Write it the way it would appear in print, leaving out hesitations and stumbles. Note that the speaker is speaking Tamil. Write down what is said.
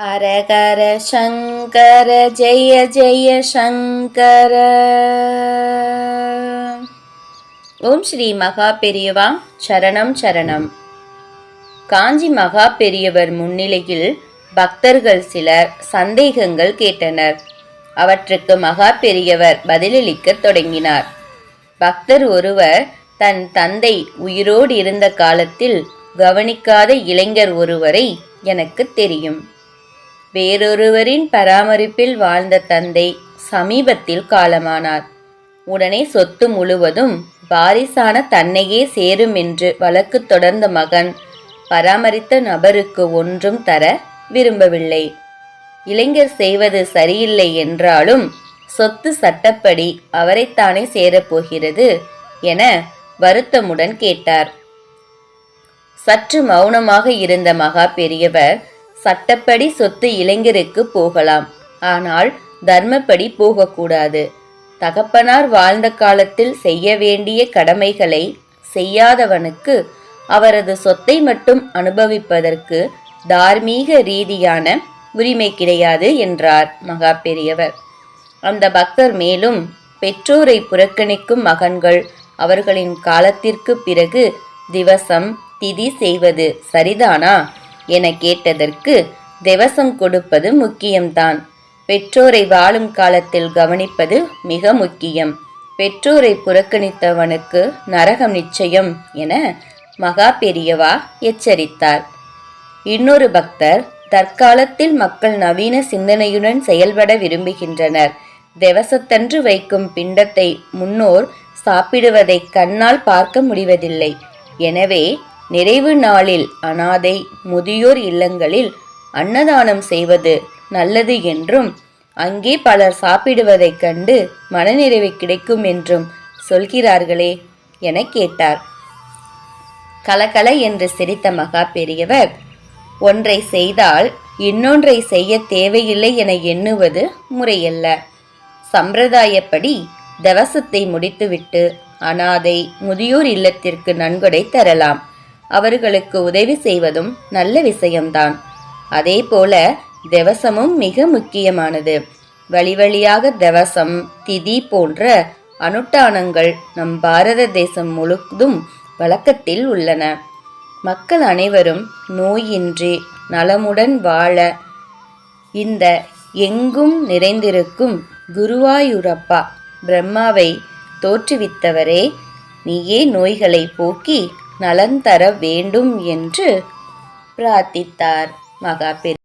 அரகர சங்கர ஜெய ஜெய சங்கர. ஓம் ஸ்ரீ மகா பெரியவா சரணம் சரணம். காஞ்சி மகா பெரியவர் முன்னிலையில் பக்தர்கள் சிலர் சந்தேகங்கள் கேட்டனர். அவற்றுக்கு மகா பெரியவர் பதிலளிக்கத் தொடங்கினார். பக்தர் ஒருவர் தன் தந்தை உயிரோடு இருந்த காலத்தில் கவனிக்காத இளைஞர் ஒருவரை எனக்கு தெரியும். வேறொருவரின் பராமரிப்பில் வாழ்ந்த தந்தை சமீபத்தில் காலமானார். உடனே சொத்து முழுவதும் வாரிசான தன்னையே சேரும் என்று வழக்கு தொடர்ந்த மகன் பராமரித்த நபருக்கு ஒன்றும் தர விரும்பவில்லை. இளைஞர் செய்வது சரியில்லை என்றாலும் சொத்து சட்டப்படி அவரைத்தானே சேரப்போகிறது என வருத்தமுடன் கேட்டார். சற்று மௌனமாக இருந்த மகா பெரியவர், சட்டப்படி சொத்து இளைஞருக்கு போகலாம், ஆனால் தர்மப்படி போகக்கூடாது. தகப்பனார் வாழ்ந்த காலத்தில் செய்ய வேண்டிய கடமைகளை செய்யாதவனுக்கு அவரது சொத்தை மட்டும் அனுபவிப்பதற்கு தார்மீக ரீதியான உரிமை கிடையாது என்றார் மகா பெரியவர். அந்த பக்தர் மேலும், பெற்றோரை புறக்கணிக்கும் மகன்கள் அவர்களின் காலத்திற்கு பிறகு திவசம் திதி செய்வது சரிதானா என கேட்டதற்கு, திவசம் கொடுப்பது முக்கியம்தான், பெற்றோரை வாழும் காலத்தில் கவனிப்பது மிக முக்கியம், பெற்றோரை புறக்கணித்தவனுக்கு நரகம் நிச்சயம் என மகா பெரியவா எச்சரித்தார். இன்னொரு பக்தர், தற்காலத்தில் மக்கள் நவீன சிந்தனையுடன் செயல்பட விரும்புகின்றனர். திவசத்தன்று வைக்கும் பிண்டத்தை முன்னோர் சாப்பிடுவதை கண்ணால் பார்க்க முடிவதில்லை. எனவே நிறைவு நாளில் அனாதை முதியோர் இல்லங்களில் அன்னதானம் செய்வது நல்லது என்றும், அங்கே பலர் சாப்பிடுவதைக் கண்டு மனநிறைவு கிடைக்கும் என்றும் சொல்கிறார்களே என கேட்டார். கலகல என்று சிரித்த மகா பெரியவர், ஒன்றை செய்தால் இன்னொன்றை செய்ய தேவையில்லை என எண்ணுவது முறையல்ல. சம்பிரதாயப்படி தவசத்தை முடித்துவிட்டு அனாதை முதியோர் இல்லத்திற்கு நன்கொடை தரலாம். அவர்களுக்கு உதவி செய்வதும் நல்ல விஷயம்தான். அதே போல திவசமும் மிக முக்கியமானது. வழி வழியாக திவசம் திதி போன்ற அனுஷ்டானங்கள் நம் பாரத தேசம் முழுவதும் வழக்கத்தில் உள்ளன. மக்கள் அனைவரும் நோயின்றி நலமுடன் வாழ இந்த எங்கும் நிறைந்திருக்கும் குருவாயூரப்பா பிரம்மாவை தோற்றுவித்தவரே, நீயே நோய்களை போக்கி நலன் தர வேண்டும் என்று பிரார்த்தித்தார் மகா பெரியவர்.